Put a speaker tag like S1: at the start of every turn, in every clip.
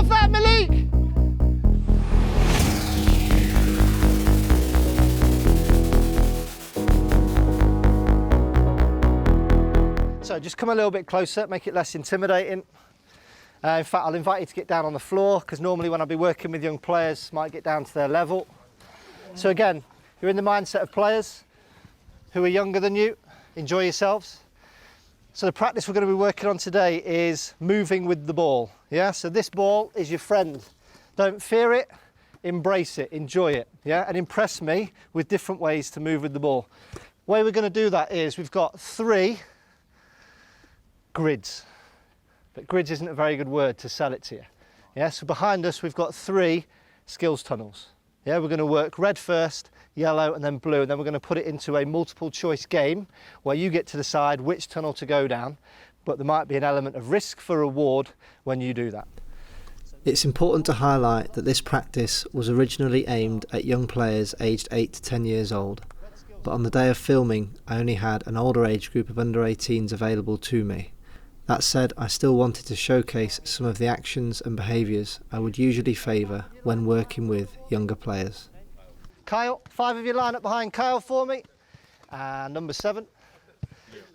S1: off that, Malik! So just come a little bit closer, make it less intimidating. In fact, I'll invite you to get down on the floor, because normally when I'll be working with young players, might get down to their level. So again, you're in the mindset of players who are younger than you. Enjoy yourselves. So the practice we're going to be working on today is moving with the ball. Yeah, so this ball is your friend. Don't fear it, embrace it, enjoy it. Yeah, and impress me with different ways to move with the ball. The way we're going to do that is we've got 3 grids, but grids isn't a very good word to sell it to you. Yeah, so behind us we've got 3 skills tunnels. Yeah, we're going to work red first, yellow and then blue, and then we're going to put it into a multiple choice game where you get to decide which tunnel to go down, but there might be an element of risk for reward when you do that.
S2: It's important to highlight that this practice was originally aimed at young players aged 8 to 10 years old, but on the day of filming I only had an older age group of under 18s available to me. That said, I still wanted to showcase some of the actions and behaviours I would usually favour when working with younger players.
S1: Kyle, 5 of you line up behind Kyle for me. And number 7,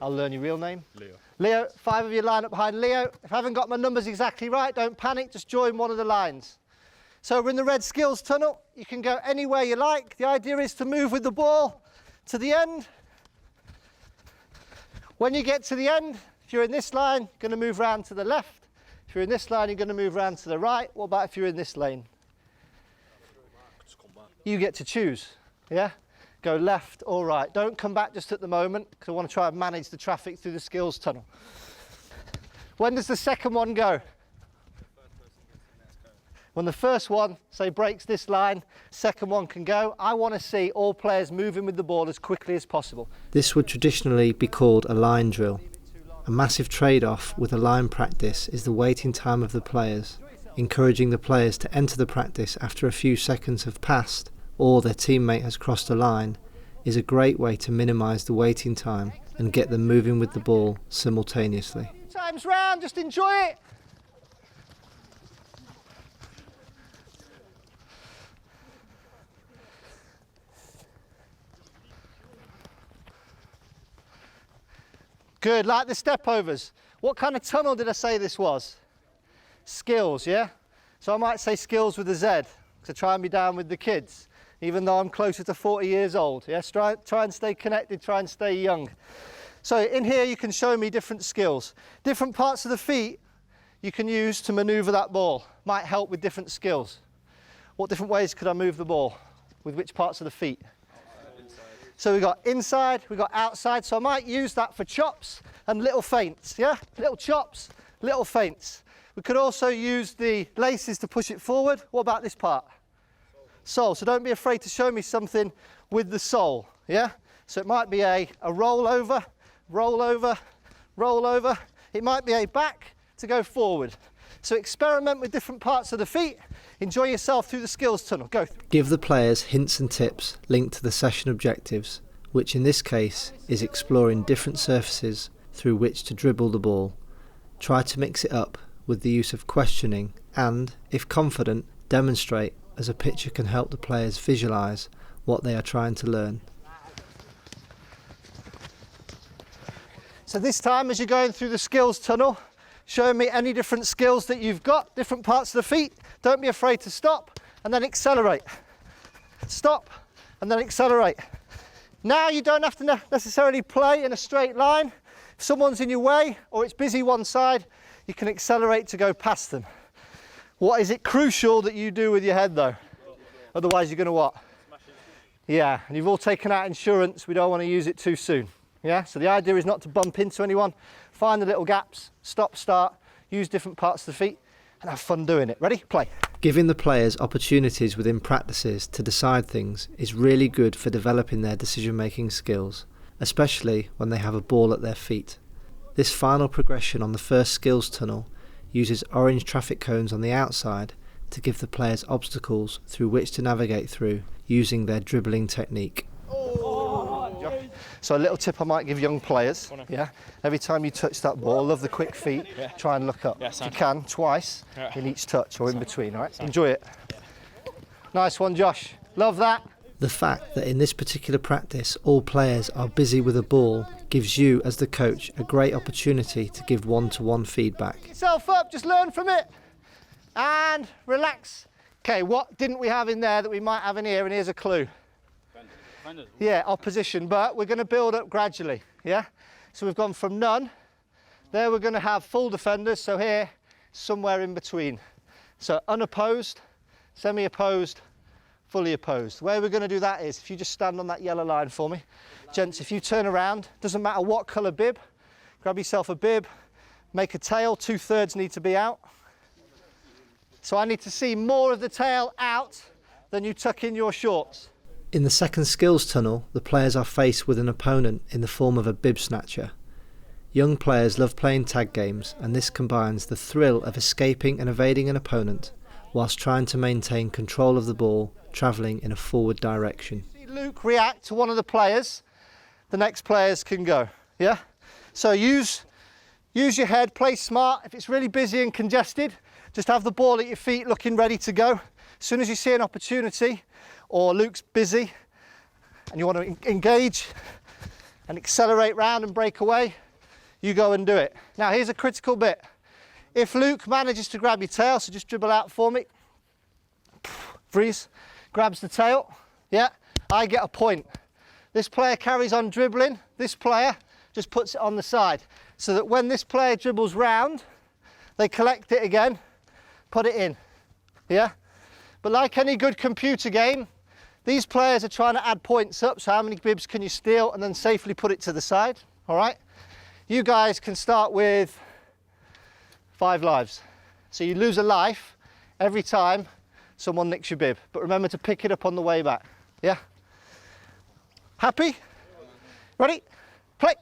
S1: I'll learn your real name. Leo. Leo, 5 of you line up behind Leo. If I haven't got my numbers exactly right, don't panic, just join one of the lines. So we're in the red skills tunnel. You can go anywhere you like. The idea is to move with the ball to the end. When you get to the end, if you're in this line, you're going to move round to the left. If you're in this line, you're going to move round to the right. What about if you're in this lane? You get to choose, yeah? Go left or right. Don't come back just at the moment, because I want to try and manage the traffic through the skills tunnel. When does the second one go? When the first one, say, breaks this line, second one can go. I want to see all players moving with the ball as quickly as possible.
S2: This would traditionally be called a line drill. A massive trade-off with a line practice is the waiting time of the players. Encouraging the players to enter the practice after a few seconds have passed or their teammate has crossed a line is a great way to minimise the waiting time and get them moving with the ball simultaneously.
S1: Time's round, just enjoy it. Good, like the step overs. What kind of tunnel did I say this was? Skills, yeah? So I might say skills with a Z, to try and be down with the kids, even though I'm closer to 40 years old. Yes, try and stay connected, try and stay young. So in here you can show me different skills. Different parts of the feet you can use to manoeuvre that ball. Might help with different skills. What different ways could I move the ball? With which parts of the feet? So we've got inside, we've got outside, so I might use that for chops and little feints, yeah? Little chops, little feints. We could also use the laces to push it forward. What about this part? Sole. So don't be afraid to show me something with the sole, yeah? So it might be a roll over, roll over, roll over. It might be a back to go forward. So experiment with different parts of the feet. Enjoy yourself through the skills tunnel. Go.
S2: Give the players hints and tips linked to the session objectives, which in this case is exploring different surfaces through which to dribble the ball. Try to mix it up with the use of questioning and, if confident, demonstrate, as a picture can help the players visualise what they are trying to learn.
S1: So this time, as you're going through the skills tunnel, show me any different skills that you've got, different parts of the feet. Don't be afraid to stop and then accelerate. Stop and then accelerate. Now you don't have to necessarily play in a straight line. If someone's in your way or it's busy one side, you can accelerate to go past them. What is it crucial that you do with your head though? Otherwise you're going to what? Yeah, and you've all taken out insurance. We don't want to use it too soon. Yeah, so the idea is not to bump into anyone. Find the little gaps, stop, start, use different parts of the feet and have fun doing it. Ready? Play.
S2: Giving the players opportunities within practices to decide things is really good for developing their decision-making skills, especially when they have a ball at their feet. This final progression on the first skills tunnel uses orange traffic cones on the outside to give the players obstacles through which to navigate through using their dribbling technique.
S1: Oh, So a little tip I might give young players, yeah? Every time you touch that ball, love the quick feet, try and look up. If you can, twice in each touch or in between, all right? Enjoy it. Nice one, Josh. Love that.
S2: The fact that in this particular practice all players are busy with a ball gives you as the coach a great opportunity to give one-to-one feedback.
S1: Pick yourself up, just learn from it and relax. Okay, what didn't we have in there that we might have in here? And here's a clue. Yeah, opposition, but we're going to build up gradually, yeah? So we've gone from none, there we're going to have full defenders, so here, somewhere in between. So unopposed, semi-opposed, fully opposed. The way we're going to do that is, if you just stand on that yellow line for me. Gents, if you turn around, doesn't matter what colour bib, grab yourself a bib, make a tail, 2/3 need to be out. So I need to see more of the tail out than you tuck in your shorts.
S2: In the second skills tunnel, the players are faced with an opponent in the form of a bib snatcher. Young players love playing tag games, and this combines the thrill of escaping and evading an opponent whilst trying to maintain control of the ball travelling in a forward direction.
S1: See Luke react to one of the players, the next players can go, yeah? So use your head, play smart. If it's really busy and congested, just have the ball at your feet looking ready to go. As soon as you see an opportunity, or Luke's busy, and you want to engage and accelerate round and break away, you go and do it. Now here's a critical bit. If Luke manages to grab your tail, so just dribble out for me, freeze, grabs the tail, yeah, I get a point. This player carries on dribbling, this player just puts it on the side, so that when this player dribbles round, they collect it again, put it in, yeah? But like any good computer game, these players are trying to add points up, so how many bibs can you steal and then safely put it to the side, all right? You guys can start with 5 lives. So you lose a life every time someone nicks your bib, but remember to pick it up on the way back, yeah? Happy? Ready? Play.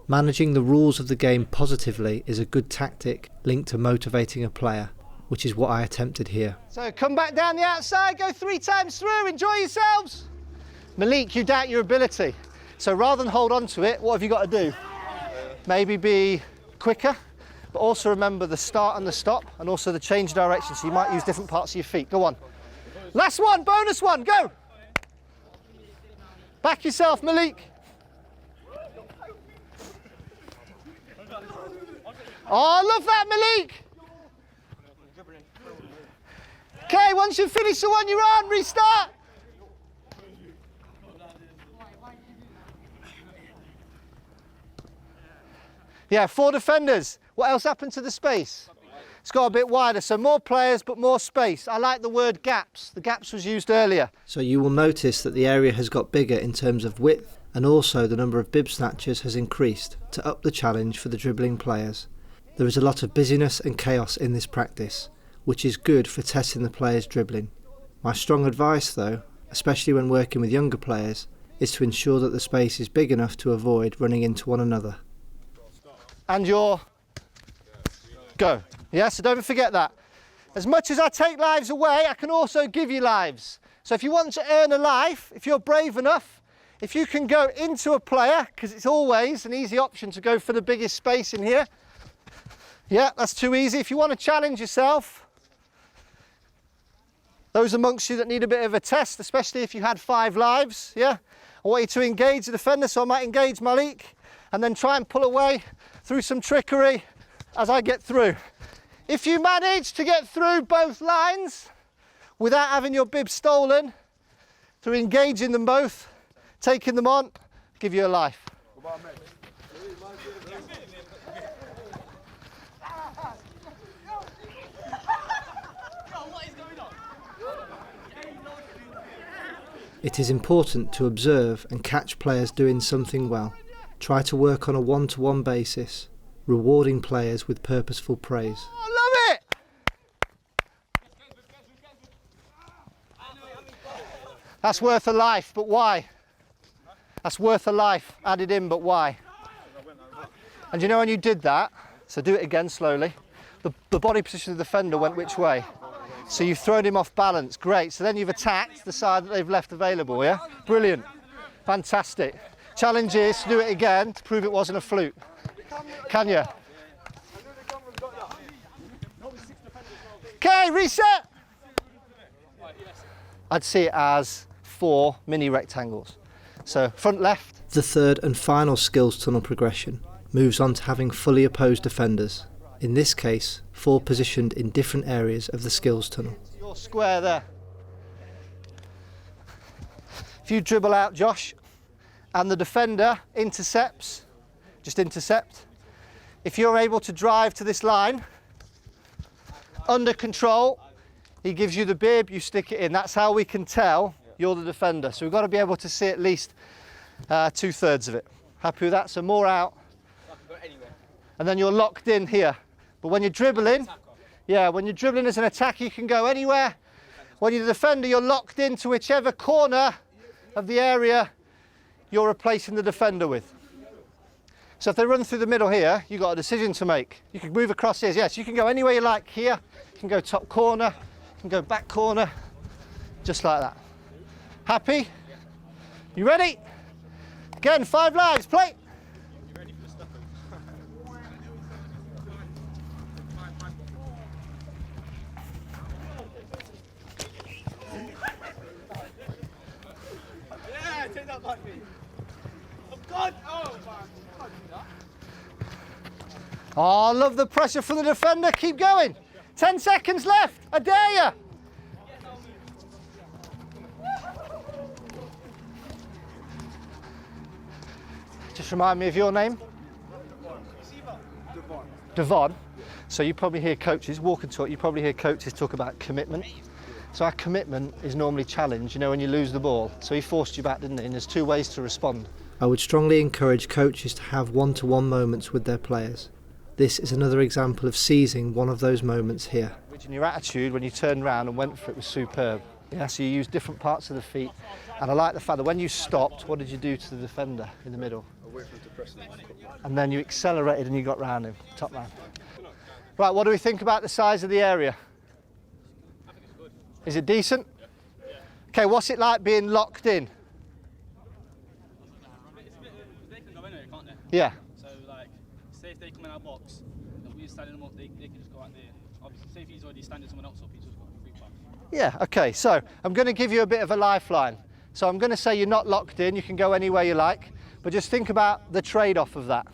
S2: Managing the rules of the game positively is a good tactic linked to motivating a player, which is what I attempted here.
S1: So come back down the outside, go 3 times through, enjoy yourselves. Malik, you doubt your ability. So rather than hold on to it, what have you got to do? Maybe be quicker, but also remember the start and the stop, and also the change direction, so you might use different parts of your feet. Go on. Last one, bonus one, go. Back yourself, Malik. Oh, I love that, Malik. Okay, once you've finished the one you're on, restart. Yeah, 4 defenders. What else happened to the space? It's got a bit wider, so more players but more space. I like the word gaps. The gaps was used earlier.
S2: So you will notice that the area has got bigger in terms of width, and also the number of bib snatchers has increased to up the challenge for the dribbling players. There is a lot of busyness and chaos in this practice, which is good for testing the players' dribbling. My strong advice though, especially when working with younger players, is to ensure that the space is big enough to avoid running into one another.
S1: And your go. Yeah, so don't forget that. As much as I take lives away, I can also give you lives. So if you want to earn a life, if you're brave enough, if you can go into a player, because it's always an easy option to go for the biggest space in here. Yeah, that's too easy. If you want to challenge yourself, those amongst you that need a bit of a test, especially if you had 5 lives, yeah, I want you to engage the defender, so I might engage Malik, and then try and pull away through some trickery as I get through. If you manage to get through both lines without having your bib stolen, through engaging them both, taking them on, give you a life.
S2: It is important to observe and catch players doing something well. Try to work on a one-to-one basis, rewarding players with purposeful praise.
S1: Oh, love it! That's worth a life, but why? That's worth a life added in, but why? And you know when you did that, so do it again slowly, the body position of the defender went which way. So you've thrown him off balance, great. So then you've attacked the side that they've left available, yeah? Brilliant, fantastic. Challenge is to do it again to prove it wasn't a fluke. Can you? Okay, reset. I'd see it as 4 mini rectangles. So front left.
S2: The third and final skills tunnel progression moves on to having fully opposed defenders. In this case, 4 positioned in different areas of the skills tunnel.
S1: Your square there. If you dribble out, Josh, and the defender intercepts, just intercept. If you're able to drive to this line, under control, he gives you the bib, you stick it in. That's how we can tell you're the defender. So we've got to be able to see at least 2/3 of it. Happy with that? So more out. And then you're locked in here. But when you're dribbling, when you're dribbling as an attacker, you can go anywhere. When you're the defender, you're locked into whichever corner of the area you're replacing the defender with. So if they run through the middle here, you've got a decision to make. You can move across here. Yes, you can go anywhere you like here. You can go top corner, you can go back corner, just like that. Happy? You ready? Again, 5 lives, play. Oh, I love the pressure from the defender. Keep going. 10 seconds left. I dare you. Just remind me of your name. Devon. So you probably hear coaches, walk and talk, you probably hear coaches talk about commitment. So our commitment is normally challenged, you know, when you lose the ball. So he forced you back, didn't he? And there's 2 ways to respond.
S2: I would strongly encourage coaches to have one-to-one moments with their players. This is another example of seizing one of those moments here.
S1: And your attitude when you turned around and went for it was superb. Yeah, so you used different parts of the feet. And I like the fact that when you stopped, what did you do to the defender in the middle? And then you accelerated and you got round him, top man. Right, what do we think about the size of the area? Is it decent? Okay, what's it like being locked in?
S3: They can go anywhere, can't they?
S1: Yeah.
S3: So, like, say if they come in our box, and we're standing them up, they can just go out there. Obviously, say if he's already standing someone else up, he's just got a free pass.
S1: Yeah, okay, so I'm going to give you a bit of a lifeline. So I'm going to say you're not locked in, you can go anywhere you like, but just think about the trade-off of that.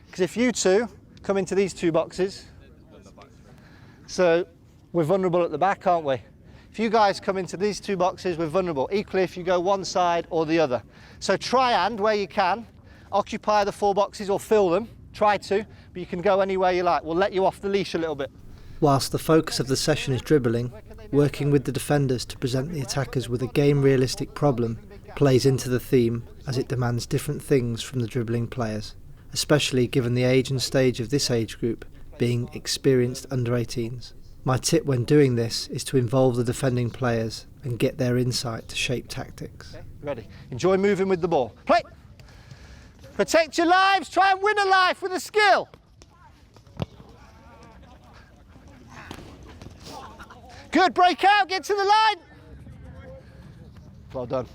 S1: Because if you two come into these 2 boxes, so we're vulnerable at the back, aren't we? If you guys come into these 2 boxes, we're vulnerable. Equally, if you go one side or the other. So try and, where you can, occupy the 4 boxes or fill them. Try to, but you can go anywhere you like. We'll let you off the leash a little bit.
S2: Whilst the focus of the session is dribbling, working with the defenders to present the attackers with a game-realistic problem plays into the theme, as it demands different things from the dribbling players, especially given the age and stage of this age group being experienced under-18s. My tip when doing this is to involve the defending players and get their insight to shape tactics.
S1: Okay, ready. Enjoy moving with the ball. Play! Protect your lives, try and win a life with a skill. Good, break out, get to the line. Well done.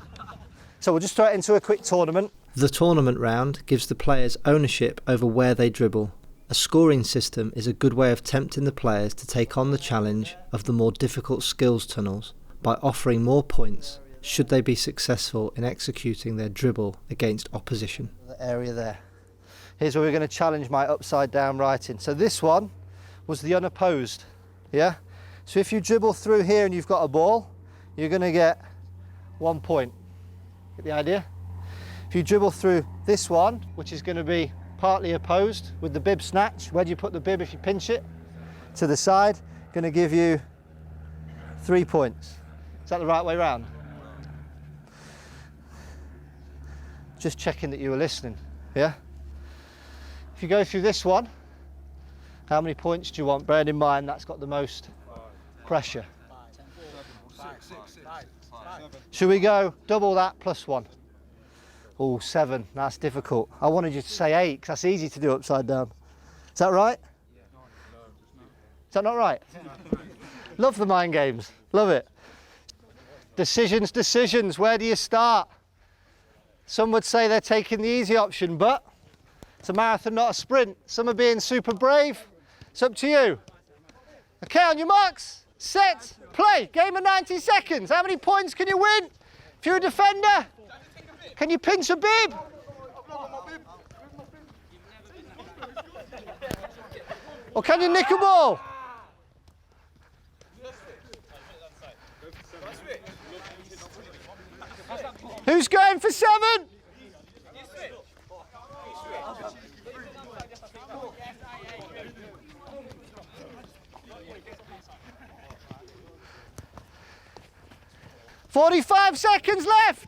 S1: So we'll just throw it into a quick tournament.
S2: The tournament round gives the players ownership over where they dribble. A scoring system is a good way of tempting the players to take on the challenge of the more difficult skills tunnels by offering more points should they be successful in executing their dribble against opposition.
S1: The area there. Here's where we're going to challenge my upside down writing. So this one was the unopposed, yeah? So if you dribble through here and you've got a ball, you're going to get 1 point. Get the idea? If you dribble through this one, which is going to be partly opposed with the bib snatch, where do you put the bib if you pinch it? To the side, going to give you 3 points. Is that the right way round? Just checking that you were listening, yeah? If you go through this one, how many points do you want? Bearing in mind that's got the most pressure. Should we go double that plus 1? Oh, 7, that's difficult. I wanted you to say 8, because that's easy to do upside down. Is that right? that not right? Love the mind games. Love it. Decisions, decisions. Where do you start? Some would say they're taking the easy option, but it's a marathon, not a sprint. Some are being super brave. It's up to you. Okay, on your marks, set, play. Game of 90 seconds. How many points can you win? If you're a defender, can you pinch a bib? Or can you nick a ball? Who's going for 7? 45 seconds left.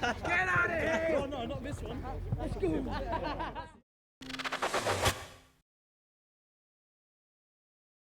S4: Get out of here! No, not this one. Let's go.